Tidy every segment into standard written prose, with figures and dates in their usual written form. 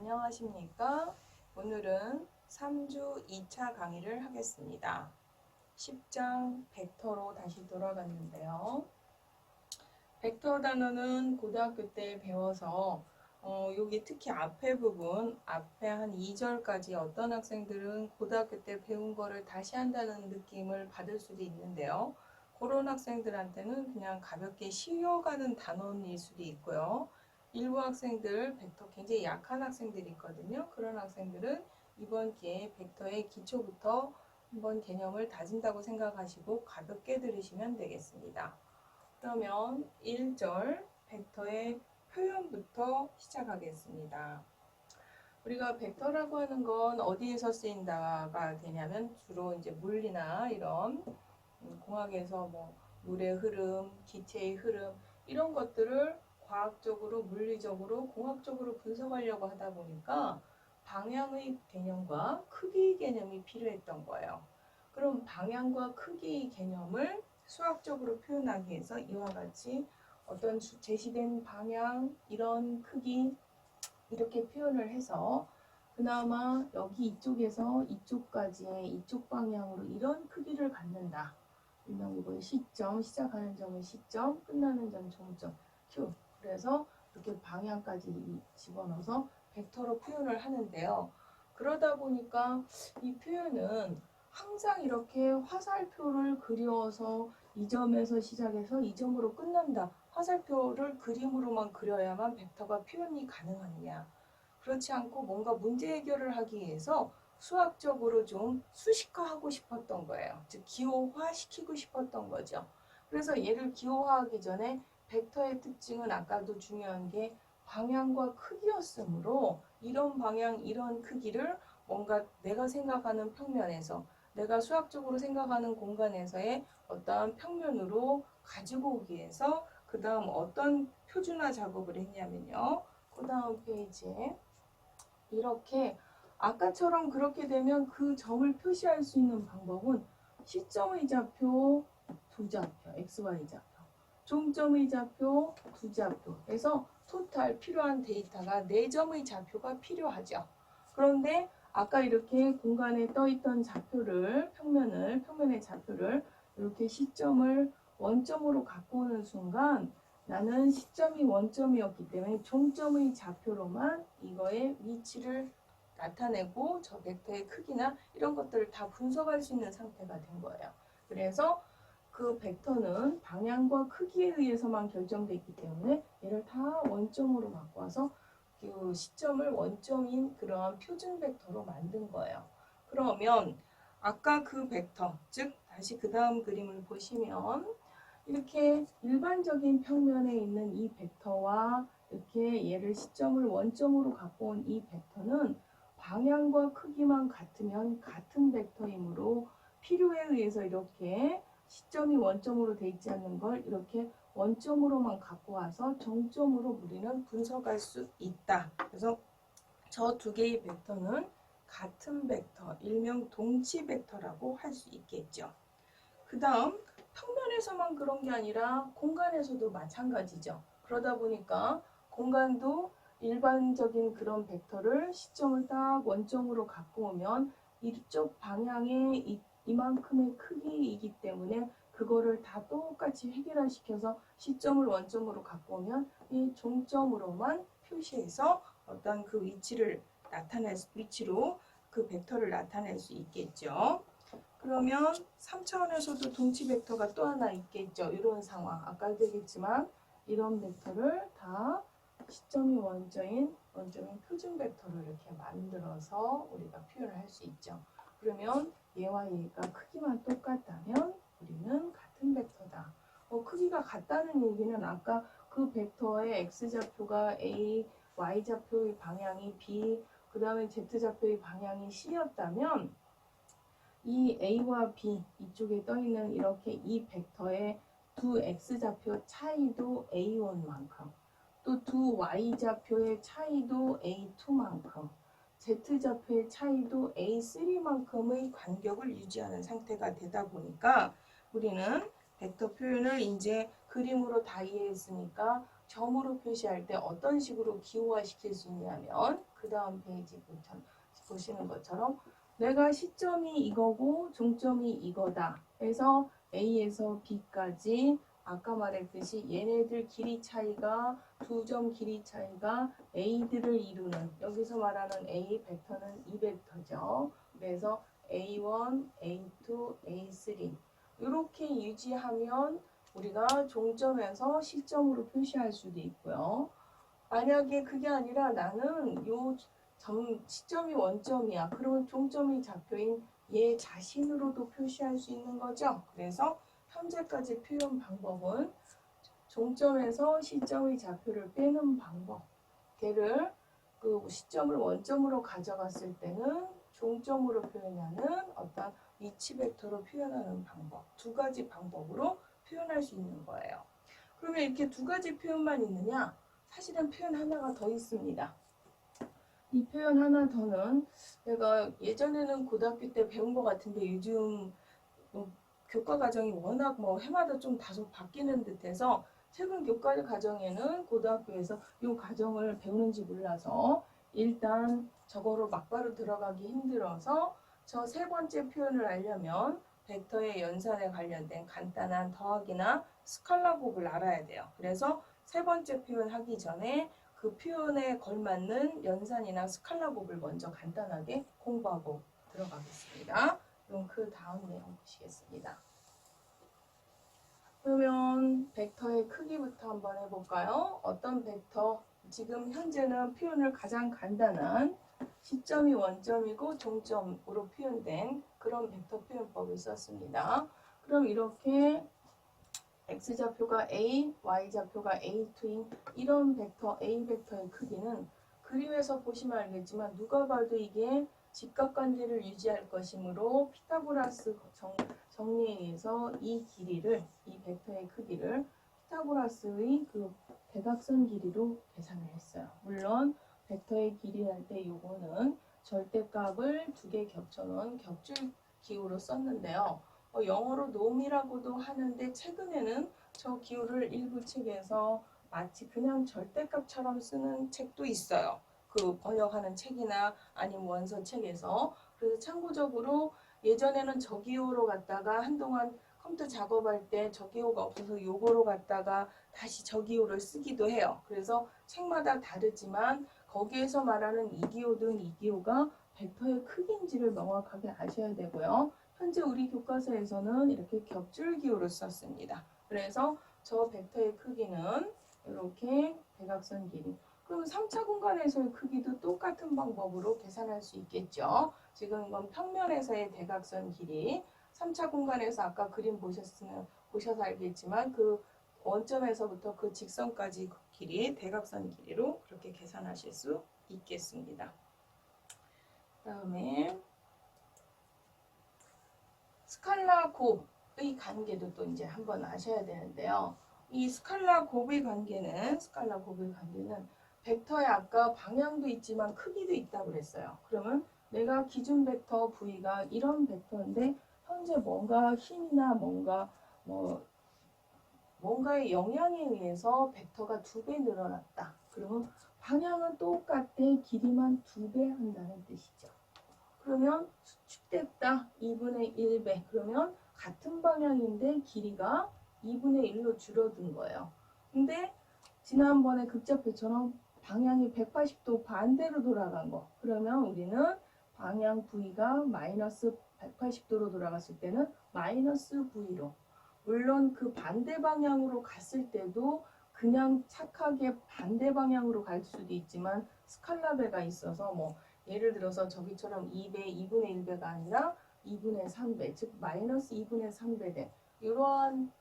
안녕하십니까? 오늘은 3주 2차 강의를 하겠습니다. 10장 벡터로 다시 돌아갔는데요. 벡터 단어는 고등학교 때 배워서 여기 특히 앞에 부분, 앞에 한 2절까지 어떤 학생들은 고등학교 때 배운 거를 다시 한다는 느낌을 받을 수도 있는데요. 그런 학생들한테는 그냥 가볍게 쉬어가는 단원일 수도 있고요. 일부 학생들, 벡터 굉장히 약한 학생들이 있거든요. 그런 학생들은 이번 기회에 벡터의 기초부터 한번 개념을 다진다고 생각하시고 가볍게 들으시면 되겠습니다. 그러면 1절 벡터의 표현부터 시작하겠습니다. 우리가 벡터라고 하는 건 어디에서 쓰인다가 되냐면 주로 이제 물리나 이런 공학에서 뭐 물의 흐름, 기체의 흐름 이런 것들을 과학적으로, 물리적으로, 공학적으로 분석하려고 하다 보니까 방향의 개념과 크기 개념이 필요했던 거예요. 그럼 방향과 크기 개념을 수학적으로 표현하기 위해서 이와 같이 어떤 제시된 방향, 이런 크기 이렇게 표현을 해서 그나마 여기 이쪽에서 이쪽까지의 이쪽 방향으로 이런 크기를 갖는다. 일명 이건 시점, 시작하는 점은 시점, 끝나는 점 종점, Q. 그래서 이렇게 방향까지 집어넣어서 벡터로 표현을 하는데요. 그러다 보니까 이 표현은 항상 이렇게 화살표를 그려서 이 점에서 시작해서 이 점으로 끝난다. 화살표를 그림으로만 그려야만 벡터가 표현이 가능하느냐. 그렇지 않고 뭔가 문제 해결을 하기 위해서 수학적으로 좀 수식화하고 싶었던 거예요. 즉 기호화시키고 싶었던 거죠. 그래서 얘를 기호화하기 전에 벡터의 특징은 아까도 중요한 게 방향과 크기였으므로 이런 방향, 이런 크기를 뭔가 내가 생각하는 평면에서 내가 수학적으로 생각하는 공간에서의 어떠한 평면으로 가지고 오기 위해서 그 다음 어떤 표준화 작업을 했냐면요. 그 다음 페이지에 이렇게 아까처럼 그렇게 되면 그 점을 표시할 수 있는 방법은 시점의 좌표, 두 좌표, XY 좌표, 종점의 좌표, 두 좌표 해서 토탈 필요한 데이터가 4점의 좌표가 필요하죠. 그런데 아까 이렇게 공간에 떠있던 좌표를, 평면의 좌표를 이렇게 시점을 원점으로 갖고 오는 순간 나는 시점이 원점이었기 때문에 종점의 좌표로만 이거의 위치를 나타내고 저 벡터의 크기나 이런 것들을 다 분석할 수 있는 상태가 된 거예요. 그래서 그 벡터는 방향과 크기에 의해서만 결정되기 때문에 얘를 다 원점으로 갖고 와서 그 시점을 원점인 그러한 표준 벡터로 만든 거예요. 그러면 아까 그 벡터, 즉 다시 그 다음 그림을 보시면 이렇게 일반적인 평면에 있는 이 벡터와 이렇게 얘를 시점을 원점으로 갖고 온 이 벡터는 방향과 크기만 같으면 같은 벡터이므로 필요에 의해서 이렇게 시점이 원점으로 돼 있지 않는 걸 이렇게 원점으로만 갖고 와서 정점으로 우리는 분석할 수 있다. 그래서 저 두 개의 벡터는 같은 벡터, 일명 동치 벡터라고 할 수 있겠죠. 그 다음 평면에서만 그런 게 아니라 공간에서도 마찬가지죠. 그러다 보니까 공간도 일반적인 그런 벡터를 시점을 딱 원점으로 갖고 오면 이쪽 방향에 이만큼의 크기이기 때문에 그거를 다 똑같이 해결시켜서 시점을 원점으로 갖고 오면 이 종점으로만 표시해서 어떤 그 위치를 위치로 그 벡터를 나타낼 수 있겠죠. 그러면 3차원에서도 동치 벡터가 또 하나 있겠죠. 이런 상황. 아까도 얘기했지만 이런 벡터를 다 시점이 원점인 표준 벡터를 이렇게 만들어서 우리가 표현을 할 수 있죠. 그러면 얘와 얘가 크기만 똑같다면 우리는 같은 벡터다. 크기가 같다는 얘기는 아까 그 벡터의 x좌표가 a, y좌표의 방향이 b, 그 다음에 z좌표의 방향이 c였다면 이 a와 b 이쪽에 떠있는 이렇게 이 벡터의 두 x좌표 차이도 a1만큼 또 두 y좌표의 차이도 a2만큼 z좌표의 차이도 a3만큼의 간격을 유지하는 상태가 되다 보니까 우리는 벡터 표현을 이제 그림으로 다 이해했으니까 점으로 표시할 때 어떤 식으로 기호화시킬 수 있냐면 그 다음 페이지부터 보시는 것처럼 내가 시점이 이거고 종점이 이거다 해서 A에서 B까지 아까 말했듯이 얘네들 길이 차이가 두 점 길이 차이가 A들을 이루는 여기서 말하는 A 벡터는 이 벡터죠. 그래서 A1, A2, A3 이렇게 유지하면 우리가 종점에서 시점으로 표시할 수도 있고요. 만약에 그게 아니라 나는 요 시점이 원점이야. 그러면 종점이 좌표인 얘 자신으로도 표시할 수 있는 거죠. 그래서 현재까지 표현 방법은 종점에서 시점의 좌표를 빼는 방법. 걔를 그 시점을 원점으로 가져갔을 때는 종점으로 표현하는 어떤 위치 벡터로 표현하는 방법. 두 가지 방법으로 표현할 수 있는 거예요. 그러면 이렇게 두 가지 표현만 있느냐? 사실은 표현 하나가 더 있습니다. 이 표현 하나 더는 내가 예전에는 고등학교 때 배운 것 같은데 요즘 교과 과정이 워낙 해마다 좀 다소 바뀌는 듯해서 최근 교과 과정에는 고등학교에서 이 과정을 배우는지 몰라서 일단 저거로 막바로 들어가기 힘들어서 저 세 번째 표현을 알려면 벡터의 연산에 관련된 간단한 더하기나 스칼라 곱을 알아야 돼요. 그래서 세 번째 표현 하기 전에 그 표현에 걸맞는 연산이나 스칼라 곱을 먼저 간단하게 공부하고 들어가겠습니다. 그럼 그 다음 내용 보시겠습니다. 그러면 벡터의 크기부터 한번 해볼까요? 어떤 벡터? 지금 현재는 표현을 가장 간단한 시점이 원점이고 종점으로 표현된 그런 벡터 표현법을 썼습니다. 그럼 이렇게 x좌표가 a, y좌표가 a2인 이런 벡터 a 벡터의 크기는 그림에서 보시면 알겠지만 누가 봐도 이게 직각관계를 유지할 것이므로 피타고라스 정리에 의해서 이 길이를 이 벡터의 크기를 피타고라스의 그 대각선 길이로 계산을 했어요. 물론 벡터의 길이 할 때 요거는 절대값을 두 개 겹쳐놓은 겹줄 기호로 썼는데요. 영어로 놈이라고도 하는데 최근에는 저 기호를 일부 책에서 마치 그냥 절대값처럼 쓰는 책도 있어요. 그 번역하는 책이나 아니면 원서 책에서. 그래서 참고적으로 예전에는 저 기호로 갔다가 한동안 컴퓨터 작업할 때 저 기호가 없어서 요거로 갔다가 다시 저 기호를 쓰기도 해요. 그래서 책마다 다르지만 거기에서 말하는 이 기호든 이 기호가 벡터의 크기인지를 명확하게 아셔야 되고요. 현재 우리 교과서에서는 이렇게 겹줄 기호를 썼습니다. 그래서 저 벡터의 크기는 이렇게 대각선 길이. 그럼 3차 공간에서의 크기도 똑같은 방법으로 계산할 수 있겠죠. 지금 이건 평면에서의 대각선 길이. 3차 공간에서 아까 그림 보셔서 알겠지만 그 원점에서부터 그 직선까지 그 길이 대각선 길이로 그렇게 계산하실 수 있겠습니다. 그다음에 스칼라 곱의 관계도 또 이제 한번 아셔야 되는데요. 이 스칼라 곱의 관계는 벡터의 아까 방향도 있지만 크기도 있다고 그랬어요. 그러면 내가 기준 벡터 V가 이런 벡터인데 현재 뭔가 힘이나 뭔가의 영향에 의해서 벡터가 2배 늘어났다. 그러면 방향은 똑같아 길이만 2배 한다는 뜻이죠. 그러면 수축됐다 2분의 1배. 그러면 같은 방향인데 길이가 2분의 1로 줄어든 거예요. 근데 지난번에 극좌표처럼 방향이 180도 반대로 돌아간 거. 그러면 우리는 방향 V가 마이너스 180도로 돌아갔을 때는 마이너스 V로. 물론 그 반대 방향으로 갔을 때도 그냥 착하게 반대 방향으로 갈 수도 있지만 스칼라배가 있어서 예를 들어서 저기처럼 2분의 1배가 아니라 2분의 3배, 즉 마이너스 2분의 3배 된 이러한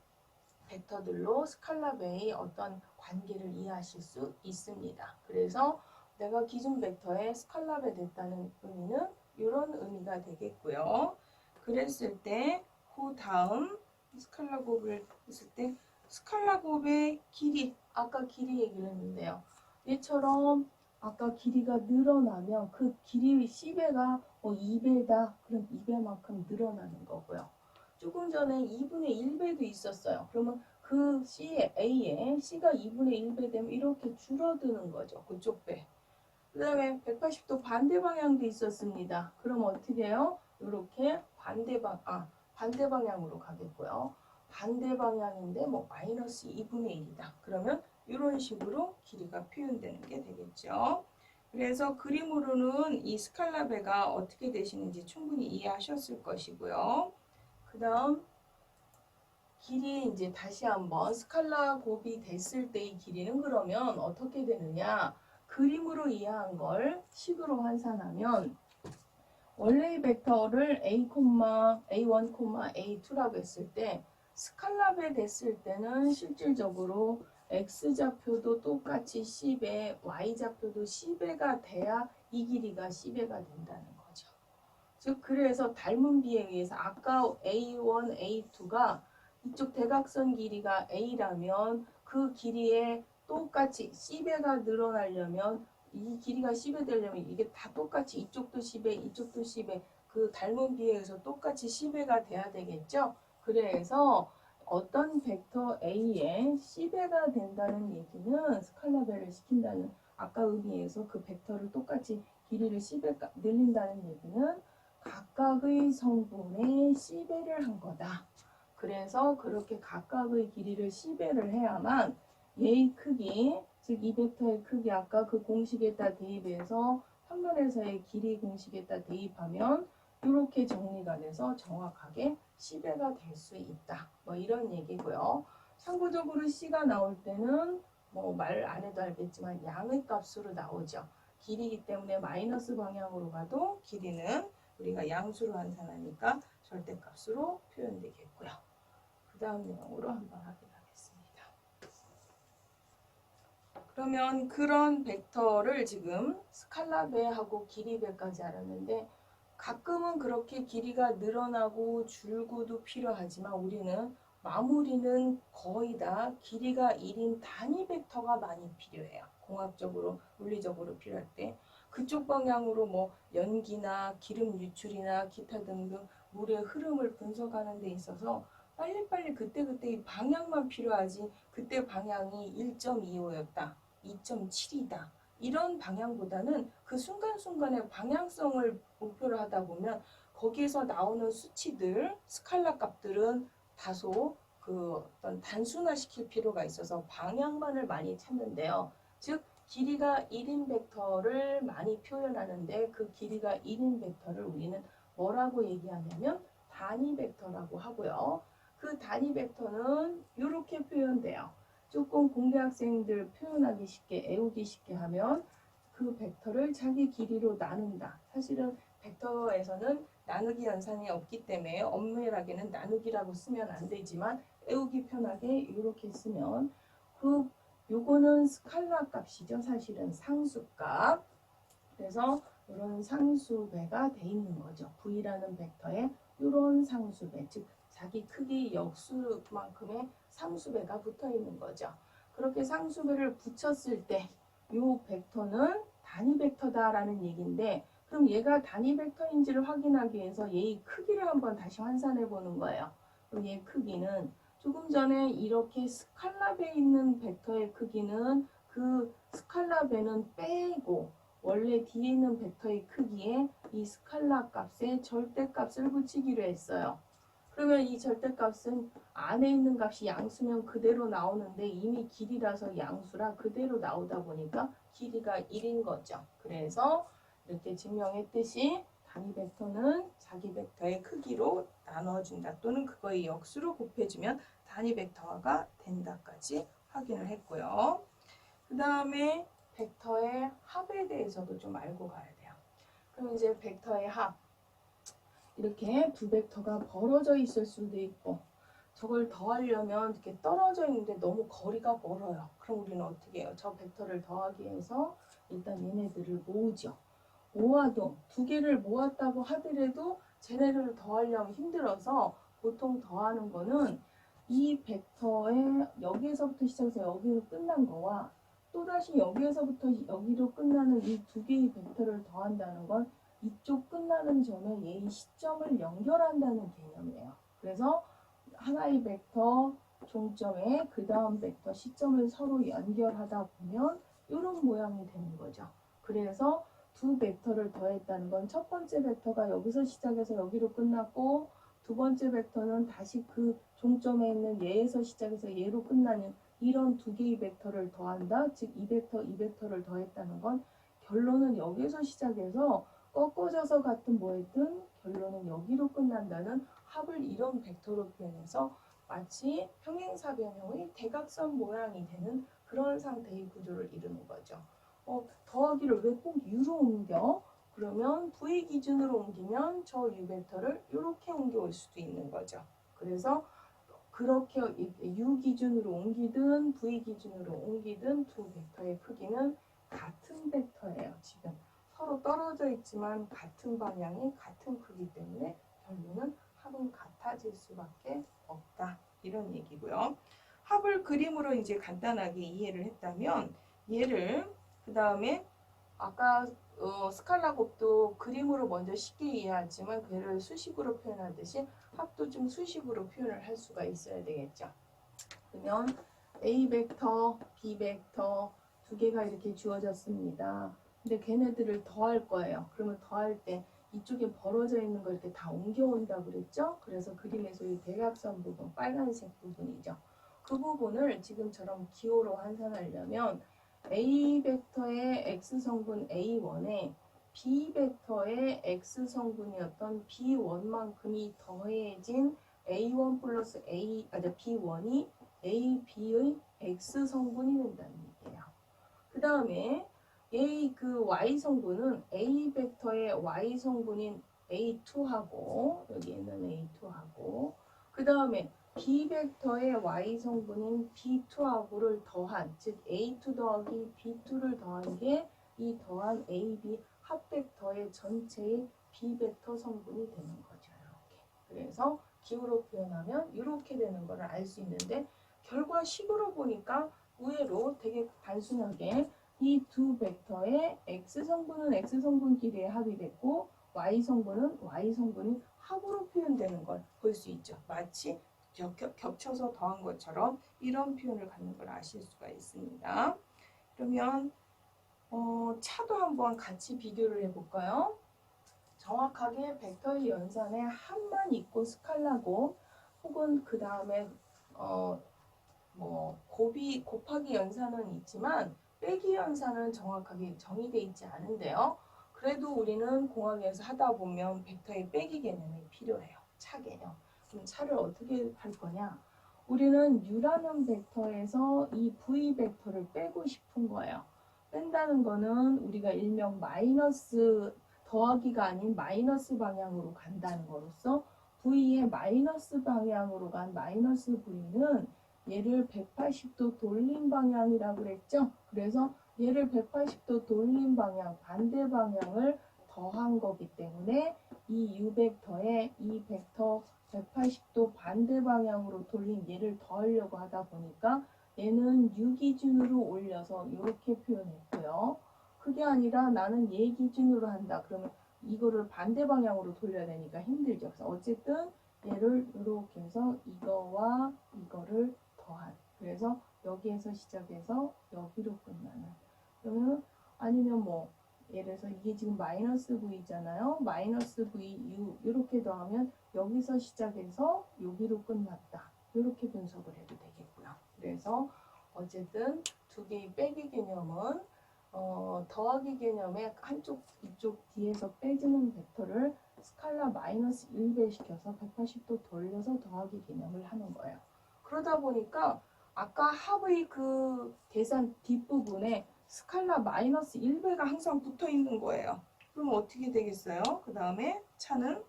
벡터들로 스칼라배의 어떤 관계를 이해하실 수 있습니다. 그래서 내가 기준 벡터에 스칼라배 됐다는 의미는 이런 의미가 되겠고요. 그랬을 때 그 다음 스칼라 곱을 했을 때 스칼라 곱의 길이, 아까 길이 얘기를 했는데요. 얘처럼 아까 길이가 늘어나면 그 길이의 C배가 2배다. 그럼 2배만큼 늘어나는 거고요. 조금 전에 2분의 1배도 있었어요. 그러면 그 A에 C가 2분의 1배 되면 이렇게 줄어드는 거죠. 그쪽 배. 그 다음에 180도 반대 방향도 있었습니다. 그럼 어떻게 해요? 이렇게 반대 방향으로 가겠고요. 반대 방향인데 뭐 마이너스 2분의 1이다. 그러면 이런 식으로 길이가 표현되는 게 되겠죠. 그래서 그림으로는 이 스칼라 배가 어떻게 되시는지 충분히 이해하셨을 것이고요. 그 다음 길이 이제 다시 한번 스칼라 곱이 됐을 때의 길이는 그러면 어떻게 되느냐? 그림으로 이해한 걸 식으로 환산하면 원래의 벡터를 A, A1, A2라고 했을 때 스칼라배 됐을 때는 실질적으로 X좌표도 똑같이 10배, Y좌표도 10배가 돼야 이 길이가 10배가 된다는 거죠. 즉 그래서 닮은 비에 의해서 아까 A1, A2가 이쪽 대각선 길이가 A라면 그 길이에 똑같이 C배가 늘어나려면 이 길이가 10배 되려면 이게 다 똑같이 이쪽도 10배, 이쪽도 10배 그 닮은 비에 의해서 똑같이 10배가 돼야 되겠죠. 그래서 어떤 벡터 A에 C배가 된다는 얘기는 스칼라배를 시킨다는 아까 의미에서 그 벡터를 똑같이 길이를 10배 늘린다는 얘기는 각각의 성분의 C배를 한 거다. 그래서 그렇게 각각의 길이를 C배를 해야만 얘의 크기, 즉 이 벡터의 크기 아까 그 공식에다 대입해서 평면에서의 길이 공식에다 대입하면 이렇게 정리가 돼서 정확하게 C배가 될 수 있다. 뭐 이런 얘기고요. 참고적으로 C가 나올 때는 뭐 말 안 해도 알겠지만 양의 값으로 나오죠. 길이기 때문에 마이너스 방향으로 가도 길이는 우리가 양수로 환산하니까 절대값으로 표현되겠고요. 그 다음 내용으로 한번 확인하겠습니다. 그러면 그런 벡터를 지금 스칼라배하고 길이배까지 알았는데 가끔은 그렇게 길이가 늘어나고 줄고도 필요하지만 우리는 마무리는 거의 다 길이가 1인 단위 벡터가 많이 필요해요. 공학적으로, 물리적으로 필요할 때. 그쪽 방향으로 뭐 연기나 기름 유출이나 기타 등등 물의 흐름을 분석하는 데 있어서 빨리빨리 그때그때 방향만 필요하지 그때 방향이 1.25였다. 2.7이다. 이런 방향보다는 그 순간순간의 방향성을 목표로 하다 보면 거기에서 나오는 수치들, 스칼라 값들은 다소 그 어떤 단순화시킬 필요가 있어서 방향만을 많이 찾는데요. 즉 길이가 1인 벡터를 많이 표현하는데 그 길이가 1인 벡터를 우리는 뭐라고 얘기하냐면 단위 벡터라고 하고요. 그 단위 벡터는 이렇게 표현돼요. 조금 공대 학생들 표현하기 쉽게 애우기 쉽게 하면 그 벡터를 자기 길이로 나눈다. 사실은 벡터에서는 나누기 연산이 없기 때문에 엄밀하게는 나누기라고 쓰면 안 되지만 애우기 편하게 이렇게 쓰면 그 요거는 스칼라 값이죠. 사실은 상수값. 그래서 이런 상수배가 돼 있는 거죠. V라는 벡터에 이런 상수배, 즉 자기 크기 역수만큼의 상수배가 붙어 있는 거죠. 그렇게 상수배를 붙였을 때 이 벡터는 단위 벡터다라는 얘기인데 그럼 얘가 단위 벡터인지를 확인하기 위해서 얘의 크기를 한번 다시 환산해 보는 거예요. 그럼 얘 크기는 조금 전에 이렇게 스칼라배에 있는 벡터의 크기는 그 스칼라배는 빼고 원래 뒤에 있는 벡터의 크기에 이 스칼라 값에 절대값을 붙이기로 했어요. 그러면 이 절대값은 안에 있는 값이 양수면 그대로 나오는데 이미 길이라서 양수라 그대로 나오다 보니까 길이가 1인 거죠. 그래서 이렇게 증명했듯이 단위 벡터는 자기 벡터의 크기로 나눠준다 또는 그거의 역수로 곱해주면 단위 벡터가 된다까지 확인을 했고요. 그 다음에 벡터의 합에 대해서도 좀 알고 가야 돼요. 그럼 이제 벡터의 합 이렇게 두 벡터가 벌어져 있을 수도 있고 저걸 더하려면 이렇게 떨어져 있는데 너무 거리가 멀어요. 그럼 우리는 어떻게 해요? 저 벡터를 더하기 위해서 일단 얘네들을 모으죠. 모아도 두 개를 모았다고 하더라도 쟤네를 더하려면 힘들어서 보통 더하는 거는 이 벡터의 여기에서부터 시작해서 여기로 끝난 거와 또다시 여기에서부터 여기로 끝나는 이 두 개의 벡터를 더한다는 건 이쪽 끝나는 점에 얘의 시점을 연결한다는 개념이에요. 그래서 하나의 벡터 종점에 그 다음 벡터 시점을 서로 연결하다 보면 이런 모양이 되는 거죠. 그래서 두 벡터를 더했다는 건 첫 번째 벡터가 여기서 시작해서 여기로 끝났고 두 번째 벡터는 다시 그 종점에 있는 얘에서 시작해서 얘로 끝나는 이런 두 개의 벡터를 더한다. 즉 이 벡터, 이 벡터를 더했다는 건 결론은 여기서 시작해서 꺾어져서 같은 뭐였든 결론은 여기로 끝난다는 합을 이런 벡터로 표현해서 마치 평행사변형의 대각선 모양이 되는 그런 상태의 구조를 이루는 거죠. 더하기를 왜 꼭 U로 옮겨? 그러면 V 기준으로 옮기면 저 U 벡터를 이렇게 옮겨올 수도 있는 거죠. 그래서 그렇게 U 기준으로 옮기든 V 기준으로 옮기든 두 벡터의 크기는 같은 벡터예요. 지금 서로 떨어져 있지만 같은 방향이 같은 크기 때문에 결론은 합은 같아질 수밖에 없다. 이런 얘기고요. 합을 그림으로 이제 간단하게 이해를 했다면 얘를 그 다음에 아까 스칼라 곱도 그림으로 먼저 쉽게 이해하지만 그를 수식으로 표현하듯이 합도 좀 수식으로 표현을 할 수가 있어야 되겠죠. 그러면 A 벡터, B 벡터 두 개가 이렇게 주어졌습니다. 근데 걔네들을 더할 거예요. 그러면 더할 때 이쪽에 벌어져 있는 걸 이렇게 다 옮겨온다 그랬죠? 그래서 그림에서 이 대각선 부분, 빨간색 부분이죠. 그 부분을 지금처럼 기호로 환산하려면 A 벡터의 X 성분 A1에 B 벡터의 X 성분이었던 B1만큼이 더해진 A1 플러스 B1이 AB의 X 성분이 된다는 얘기예요. 그 다음에 그 Y 성분은 A 벡터의 Y 성분인 A2하고 여기에는 A2하고 그 다음에 B 벡터의 Y 성분인 B2하고를 더한 즉 A2 더하기 B2를 더한 게 이 더한 AB 합 벡터의 전체의 B 벡터 성분이 되는 거죠. 이렇게. 그래서 기호로 표현하면 이렇게 되는 걸 알 수 있는데 결과식으로 보니까 의외로 되게 단순하게 이 두 벡터의 X성분은 X성분끼리의 합이 됐고 Y성분은 Y성분이 합으로 표현되는 걸 볼 수 있죠. 마치 겹쳐서 더한 것처럼 이런 표현을 갖는 걸 아실 수가 있습니다. 그러면 차도 한번 같이 비교를 해볼까요? 정확하게 벡터의 연산에 합만 있고 스칼라고 혹은 그 다음에 곱하기 연산은 있지만 빼기 연산은 정확하게 정의되어 있지 않은데요. 그래도 우리는 공학에서 하다 보면 벡터의 빼기 개념이 필요해요. 차 개념. 그럼 차를 어떻게 할 거냐? 우리는 U라는 벡터에서 이 V 벡터를 빼고 싶은 거예요. 뺀다는 거는 우리가 일명 마이너스 더하기가 아닌 마이너스 방향으로 간다는 거로서 V의 마이너스 방향으로 간 마이너스 V는 얘를 180도 돌린 방향이라고 그랬죠. 그래서 얘를 180도 돌린 방향, 반대 방향을 더한 거기 때문에 이 U 벡터에 이 벡터 180도 반대 방향으로 돌린 얘를 더하려고 하다 보니까 얘는 U 기준으로 올려서 이렇게 표현했고요. 그게 아니라 나는 얘 기준으로 한다. 그러면 이거를 반대 방향으로 돌려야 되니까 힘들죠. 그래서 어쨌든 얘를 이렇게 해서 이거와 이거를 더한. 그래서 여기에서 시작해서 여기로 끝나는. 그러면 아니면 예를 들어서 이게 지금 마이너스 V잖아요. 마이너스 V, U 이렇게 더하면 여기서 시작해서 여기로 끝났다. 이렇게 분석을 해도 되겠고요. 그래서 어쨌든 두 개의 빼기 개념은 더하기 개념에 한쪽 이쪽 뒤에서 빼지는 벡터를 스칼라 마이너스 1배 시켜서 180도 돌려서 더하기 개념을 하는 거예요. 그러다 보니까 아까 합의 그 계산 뒷부분에 스칼라 마이너스 1배가 항상 붙어 있는 거예요. 그럼 어떻게 되겠어요? 그 다음에 차는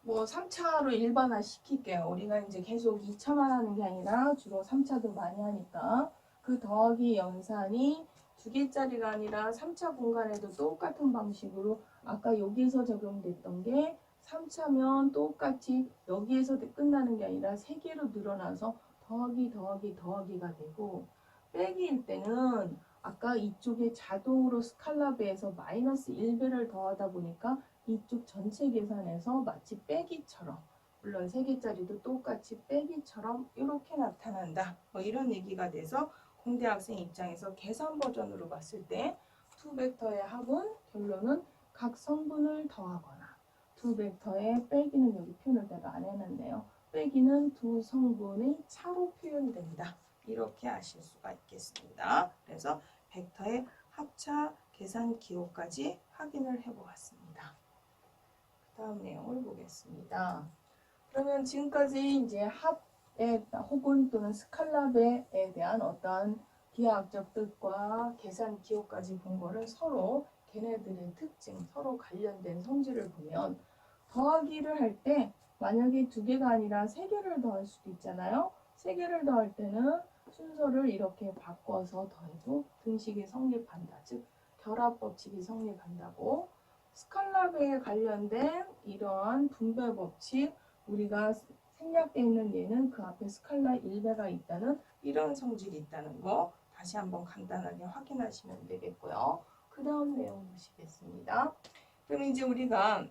3차로 일반화 시킬게요. 우리가 이제 계속 2차만 하는 게 아니라 주로 3차도 많이 하니까 그 더하기 연산이 두 개짜리가 아니라 3차 공간에도 똑같은 방식으로 아까 여기에서 적용됐던 게 3차면 똑같이 여기에서 끝나는 게 아니라 3개로 늘어나서 더하기가 되고 빼기일 때는 아까 이쪽에 자동으로 스칼라 배에서 마이너스 1배를 더하다 보니까 이쪽 전체 계산에서 마치 빼기처럼 물론 3개짜리도 똑같이 빼기처럼 이렇게 나타난다. 뭐 이런 얘기가 돼서 공대 학생 입장에서 계산 버전으로 봤을 때 두 벡터의 합은 결론은 각 성분을 더하거나 두 벡터의 빼기는 여기 표현을 내가 안 해놨네요. 빼기는 두 성분의 차로 표현된다. 이렇게 아실 수가 있겠습니다. 그래서 벡터의 합차 계산 기호까지 확인을 해보았습니다. 그 다음 내용을 보겠습니다. 그러면 지금까지 이제 합에 혹은 또는 스칼라베에 대한 어떤 기하학적 뜻과 계산 기호까지 본 거를 서로 걔네들의 특징, 서로 관련된 성질을 보면 더하기를 할 때 만약에 2개가 아니라 3개를 더할 수도 있잖아요. 3개를 더할 때는 순서를 이렇게 바꿔서 더해도 등식이 성립한다. 즉 결합 법칙이 성립한다고. 스칼라베에 관련된 이러한 분배 법칙, 우리가 생략되어 있는 얘는 그 앞에 스칼라 1배가 있다는 이런 성질이 있다는 거 다시 한번 간단하게 확인하시면 되겠고요. 그 다음 내용 보시겠습니다. 그럼 이제 우리가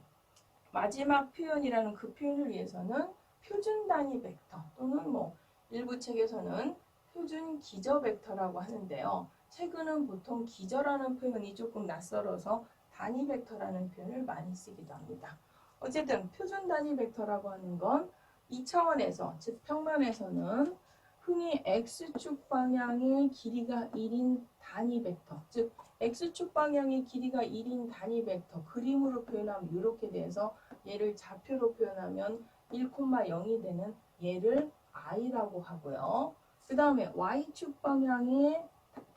마지막 표현이라는 그 표현을 위해서는 표준 단위 벡터 또는 뭐 일부 책에서는 표준 기저 벡터라고 하는데요. 최근은 보통 기저라는 표현이 조금 낯설어서 단위 벡터라는 표현을 많이 쓰기도 합니다. 어쨌든 표준 단위 벡터라고 하는 건 2차원에서 즉 평면에서는 흔히 x축 방향의 길이가 1인 단위 벡터, 즉 x축 방향의 길이가 1인 단위 벡터 그림으로 표현하면 이렇게 돼서 얘를 좌표로 표현하면 1,0이 되는 얘를 i라고 하고요. 그 다음에 y축 방향의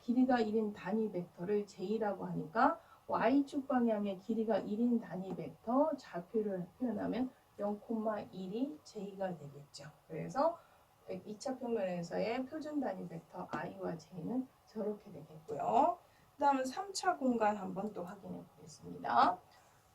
길이가 1인 단위 벡터를 j라고 하니까 y축 방향의 길이가 1인 단위 벡터 좌표를 표현하면 0,1이 j가 되겠죠. 그래서 2차 평면에서의 표준 단위 벡터 i와 j는 저렇게 되겠고요. 그 다음은 3차 공간 한번 또 확인해 보겠습니다.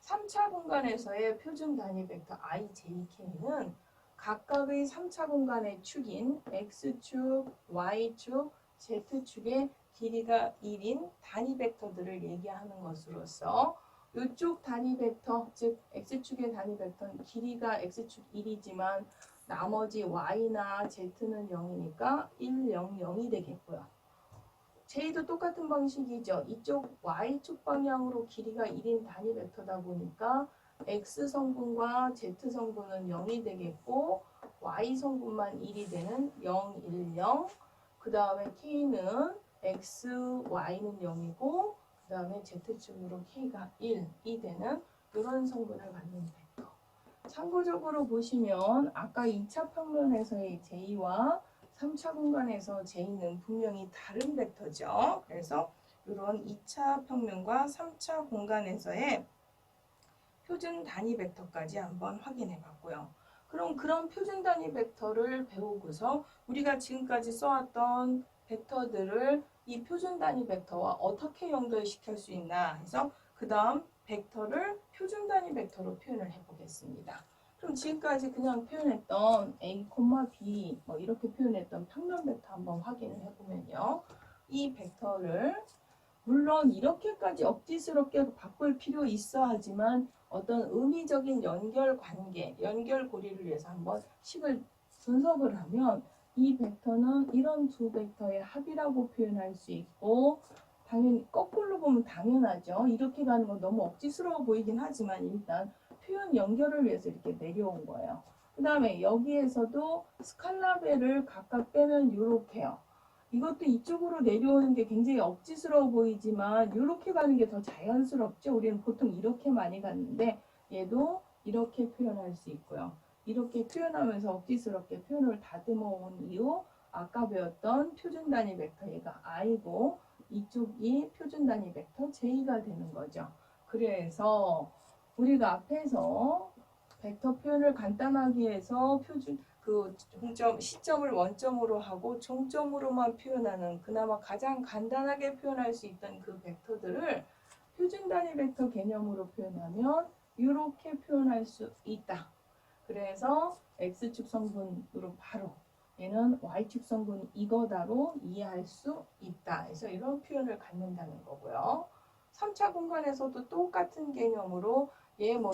3차 공간에서의 표준 단위 벡터 i, j, k는 각각의 3차 공간의 축인 x축, y축, z축의 길이가 1인 단위 벡터들을 얘기하는 것으로서 이쪽 단위 벡터, 즉 x축의 단위 벡터는 길이가 x축 1이지만 나머지 y나 z는 0이니까 1, 0, 0이 되겠고요. j도 똑같은 방식이죠. 이쪽 y축 방향으로 길이가 1인 단위 벡터다 보니까 x 성분과 z 성분은 0이 되겠고 y 성분만 1이 되는 0, 1, 0. 그 다음에 k는 x, y는 0이고 그 다음에 z축으로 k가 1이 되는 이런 성분을 갖는 벡터. 참고적으로 보시면 아까 2차 평면에서의 j와 3차 공간에서 j는 분명히 다른 벡터죠. 그래서 이런 2차 평면과 3차 공간에서의 표준 단위 벡터까지 한번 확인해 봤고요. 그럼 그런 표준 단위 벡터를 배우고서 우리가 지금까지 써왔던 벡터들을 이 표준 단위 벡터와 어떻게 연결시킬 수 있나 해서 그 다음 벡터를 표준 단위 벡터로 표현을 해보겠습니다. 그럼 지금까지 그냥 표현했던 A, B 뭐 이렇게 표현했던 평면 벡터 한번 확인을 해보면요. 이 벡터를 물론 이렇게까지 억지스럽게 바꿀 필요 있어 하지만 어떤 의미적인 연결 관계, 연결고리를 위해서 한번 식을 분석을 하면 이 벡터는 이런 두 벡터의 합이라고 표현할 수 있고 당연히 거꾸로 보면 당연하죠. 이렇게 가는 건 너무 억지스러워 보이긴 하지만 일단 표현 연결을 위해서 이렇게 내려온 거예요. 그 다음에 여기에서도 스칼라베를 각각 빼면 이렇게요. 이것도 이쪽으로 내려오는 게 굉장히 억지스러워 보이지만 이렇게 가는 게 더 자연스럽죠. 우리는 보통 이렇게 많이 갔는데 얘도 이렇게 표현할 수 있고요. 이렇게 표현하면서 억지스럽게 표현을 다듬어 온 이후 아까 배웠던 표준 단위 벡터 얘가 i고 이쪽이 표준 단위 벡터 j가 되는 거죠. 그래서 우리가 앞에서 벡터 표현을 간단하게 해서 표준 그 종점 시점을 원점으로 하고 종점으로만 표현하는 그나마 가장 간단하게 표현할 수 있던 그 벡터들을 표준 단위 벡터 개념으로 표현하면 이렇게 표현할 수 있다. 그래서 x축 성분으로 바로 얘는 y축 성분 이거다로 이해할 수 있다. 그래서 이런 표현을 갖는다는 거고요. 3차 공간에서도 똑같은 개념으로 얘 뭐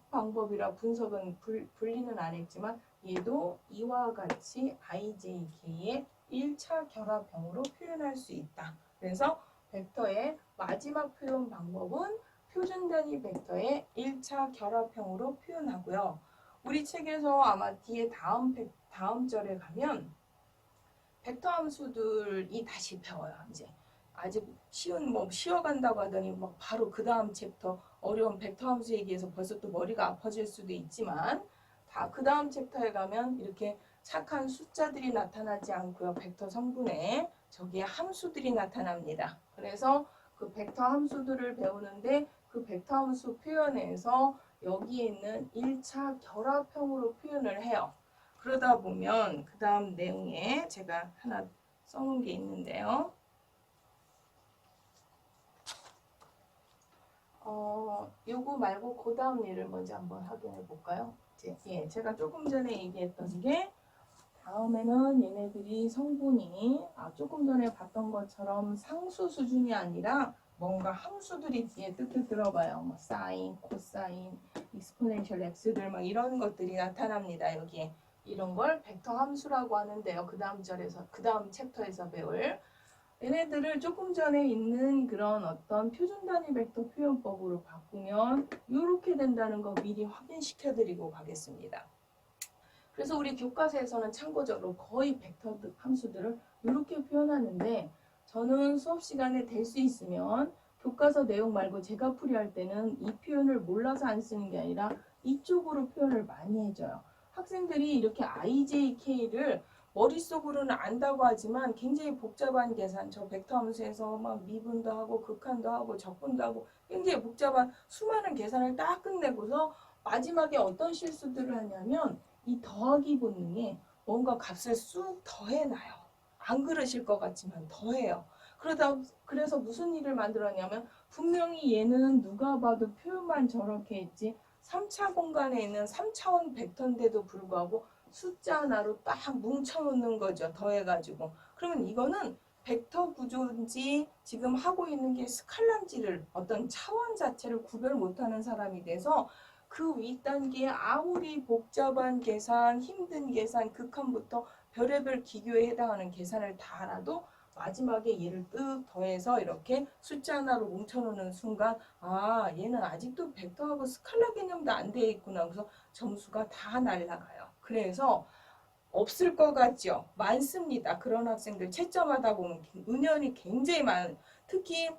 방법이라 분석은 분리는 안 했지만 얘도 이와 같이 ijk의 1차 결합형으로 표현할 수 있다. 그래서 벡터의 마지막 표현 방법은 표준 단위 벡터의 1차 결합형으로 표현하고요. 우리 책에서 아마 뒤에 다음 절에 가면 벡터 함수들이 다시 배워요. 이제 아직 쉬어간다고 하더니 막 바로 그 다음 챕터 어려운 벡터 함수 얘기해서 벌써 또 머리가 아파질 수도 있지만 다 그 다음 챕터에 가면 이렇게 착한 숫자들이 나타나지 않고요. 벡터 성분에 저기에 함수들이 나타납니다. 그래서 그 벡터 함수들을 배우는데 그 벡터 함수 표현에서 여기에 있는 1차 결합형으로 표현을 해요. 그러다 보면 그 다음 내용에 제가 하나 써놓은 게 있는데요. 요거 말고 그 다음 예를 먼저 한번 확인해 볼까요? 제가 조금 전에 얘기했던 게 다음에는 얘네들이 성분이 조금 전에 봤던 것처럼 상수 수준이 아니라 뭔가 함수들이 뒤에 뜻을 들어봐요. 뭐 사인, 코사인, 익스포넨셜 x들 막 이런 것들이 나타납니다. 여기에 이런 걸 벡터 함수라고 하는데요. 그 다음 챕터에서 배울 얘네들을 조금 전에 있는 그런 어떤 표준 단위 벡터 표현법으로 바꾸면 이렇게 된다는 거 미리 확인시켜 드리고 가겠습니다. 그래서 우리 교과서에서는 참고적으로 거의 벡터 함수들을 이렇게 표현하는데 저는 수업 시간에 될 수 있으면 교과서 내용 말고 제가 풀이할 때는 이 표현을 몰라서 안 쓰는 게 아니라 이쪽으로 표현을 많이 해줘요. 학생들이 이렇게 IJK를 머릿속으로는 안다고 하지만 굉장히 복잡한 계산, 저 벡터 함수에서 막 미분도 하고 극한도 하고 적분도 하고 굉장히 복잡한 수많은 계산을 딱 끝내고서 마지막에 어떤 실수들을 하냐면 이 더하기 본능에 뭔가 값을 쑥 더해놔요. 안 그러실 것 같지만 더해요. 그래서 무슨 일을 만들었냐면 분명히 얘는 누가 봐도 표현만 저렇게 했지 3차 공간에 있는 3차원 벡터인데도 불구하고 숫자 하나로 딱 뭉쳐놓는 거죠. 더해가지고. 그러면 이거는 벡터 구조인지 지금 하고 있는 게 스칼라인지를 어떤 차원 자체를 구별 못하는 사람이 돼서 그 윗단계에 아무리 복잡한 계산, 힘든 계산, 극한부터 별의별 기교에 해당하는 계산을 다 알아도 마지막에 얘를 뜩 더해서 이렇게 숫자 하나로 뭉쳐놓는 순간 얘는 아직도 벡터하고 스칼라 개념도 안 돼 있구나. 그래서 점수가 다 날아가요. 그래서 없을 것 같죠? 많습니다. 그런 학생들 채점하다 보면 은연히 굉장히 특히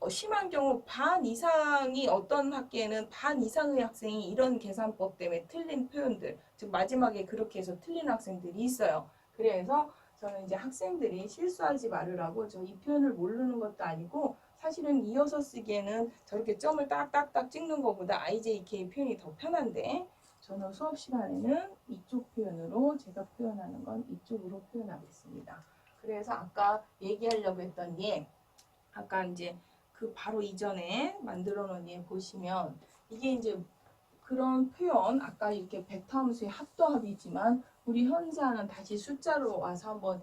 심한 경우 반 이상이 어떤 학기에는 반 이상의 학생이 이런 계산법 때문에 틀린 표현들, 즉 마지막에 그렇게 해서 틀린 학생들이 있어요. 그래서 저는 이제 학생들이 실수하지 말으라고 저 이 표현을 모르는 것도 아니고 사실은 이어서 쓰기에는 저렇게 점을 딱딱딱 찍는 것보다 IJK 표현이 더 편한데 저는 수업 시간에는 이쪽 표현으로 제가 표현하는 건 이쪽으로 표현하겠습니다. 그래서 아까 얘기하려고 했던 게 아까 이제 그 바로 이전에 만들어 놓은 예 보시면 이게 이제 그런 표현 아까 이렇게 벡터 함수의 합도합이지만 우리 현재하는 다시 숫자로 와서 한번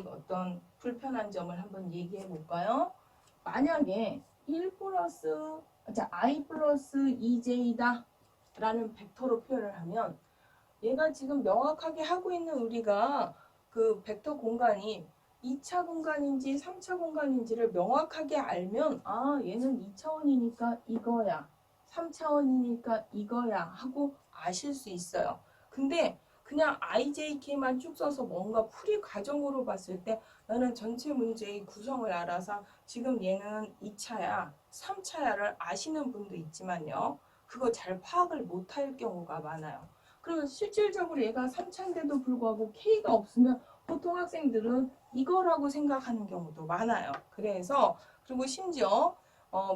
어떤 불편한 점을 한번 얘기해 볼까요? 만약에 1 플러스 i 플러스 2j다 라는 벡터로 표현을 하면 얘가 지금 명확하게 하고 있는 우리가 그 벡터 공간이 2차 공간인지 3차 공간인지를 명확하게 알면 얘는 2차원이니까 이거야 3차원이니까 이거야 하고 아실 수 있어요. 근데 그냥 IJK만 쭉 써서 뭔가 풀이 과정으로 봤을 때 나는 전체 문제의 구성을 알아서 지금 얘는 2차야 3차야를 아시는 분도 있지만요. 그거 잘 파악을 못할 경우가 많아요. 그러면 실질적으로 얘가 3차인데도 불구하고 K가 없으면 보통 학생들은 이거라고 생각하는 경우도 많아요. 그리고 심지어